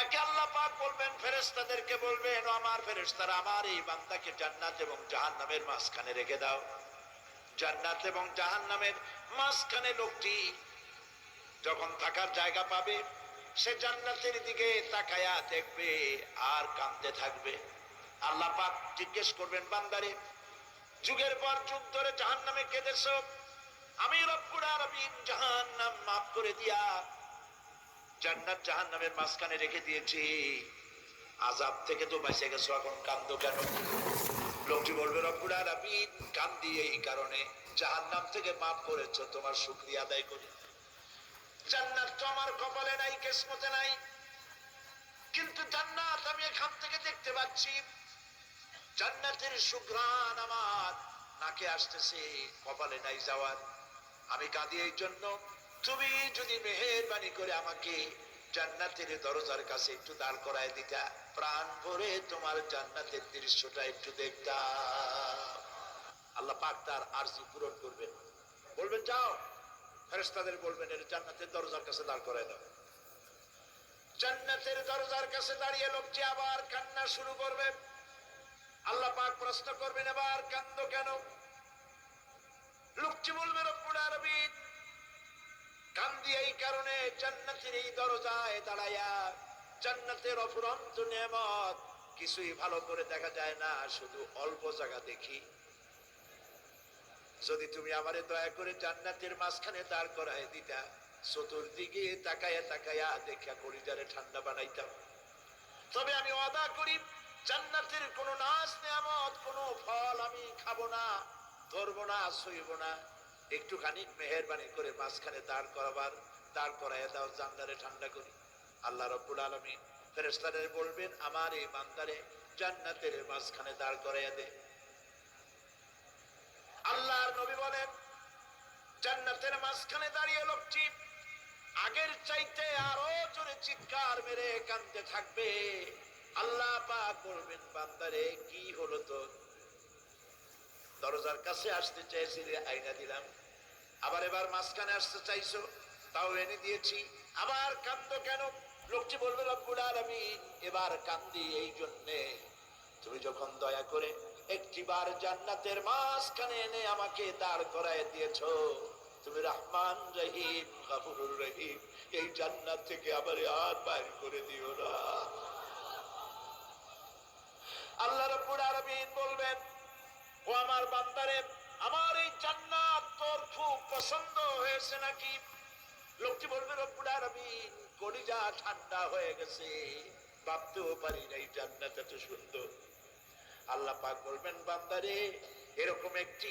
তাকে আল্লাহ পাক বলবেন, ফেরেশতাদেরকে বলবেন, ও আমার ফেরেশতারা, আমার এই বান্দাকে জান্নাত এবং জাহান্নামের মাঝখানে রেখে দাও। জান্নাত এবং জাহান্নামের মাঝখানে লোকটি যখন থাকার জায়গা পাবে, সে জান্নাতের দিকে তাকায়া দেখবে আর কাঁদতে থাকবে। আল্লাহ পাক জিজ্ঞেস করবেন, বান্দারে, যুগের পর যুগ ধরে জাহান্নামে কেঁদেছো, আমি রব্বুল আলামিন জাহান্নাম মাফ করে দিয়া জান্নাত জাহান্নামের মাঝখানে রেখে দিয়েছি, আযাব থেকে তো বেঁচে গেছো, এখন কান্দো কেন? লোকটি বলবে, রব্বুল আলামিন কান্দি এই কারণে, জাহান্নাম থেকে মাফ করেছো, তোমার শুকরিয়া আদায় করি। জান্নাত তো আমার কপালে নাই, কিসমতে নাই, কিন্তু জান্নাত আমি এখান থেকে দেখতে পাচ্ছি। জান্নাতের সুঘ্রাণ আমার নাকে আসতেছে, কপালে নাই যাওয়ার। আমি কাঁদি এই জন্য, তুমি যদি মেহেরবানি করে আমাকে জান্নাতের দরজার কাছে একটু দাঁড় করায় দিতা, প্রাণ ভরে তোমার জান্নাতের দৃশ্যটা একটু দেখতাম। আল্লাহ পাক তার আরজি পূরণ করবেন, বলবেন যাও, ফেরেশতাদের বলবেন এর জান্নাতের দরজার কাছে দাঁড় করায় দাও। জান্নাতের দরজার কাছে দাঁড়িয়ে লোকটি আবার কান্না শুরু করবে। আল্লাহ পাক প্রশ্ন করবেন, এবার কান্দো কেন? লোকটি বলবে, রব্বুল আলামিন কান্দি এই কারণে, জান্নাতের এই দরজায় দাঁড়ায়া জান্নাতের অফুরন্ত নেয়ামত কিছুই ভালো করে দেখা যায় না, শুধু অল্প জায়গা দেখি। যদি তুমি আমারে দয়া করে জান্নাতের মাঝখানে দাঁড় করায় দিতা, চতুর্দিকে তাকায়া তাকায়া দেখা কলিজারে ঠান্ডা বানাইতাম। তবে আমি ওয়াদা করি, জান্নাতের কোন নাজ নেয়ামত, কোন ফল আমি খাবো না, ধরবো না, ছুঁইব না। একটুখানি মেহেরবানি করে মাঝখানে দাঁড় করাইয়া দাও, জান্নারে ঠান্ডা করি। আল্লাহ রাব্বুল আলামিন ফেরেশতাদের বলবেন, আমার এই বান্দারে জান্নাতের মাঝখানে দাঁড় করাইয়া দে। আল্লাহর নবী বলেন, জান্নাতের মাঝখানে দাঁড়িয়ে লোকটি আগের চাইতে আরো জোরে চিৎকার মেরে কাঁদতে থাকবে। আল্লাহ পাক বলবেন, বান্দারে কি হলো তোর? দরজার কাছে আসতে চাইছিলে, আইনা দিলাম। আবার এবার মাঝখানে আসতে চাইছো, তাও এনে দিয়েছি, আবার কান্দো কেন? লোকটি বলবে, রব্বুল আলামিন এবার কান্দি এই জন্যে, তুমি যখন দয়া করে একটিবার জান্নাতের মাঝখানে এনে আমাকে দাঁড় করায় দিয়েছো, তুমি রহমান রহিম গফুরুর রহিম, এই জান্নাত থেকে আবার আর বাইর করে দিও না। আল্লাহ রাব্বুল আলামিন বলবেন, ও আমার বান্দারে, আমার এই জান্নাত তোর খুব পছন্দ হয়েছে নাকি? লোকটি বলবে, রব্বুল আলামিন কলিজা ঠান্ডা হয়ে গেছে, ভাবতেও পারি না এই জান্নাত এত সুন্দর। আল্লাহ পাক বলবেন, বান্দারে, এরকম একটি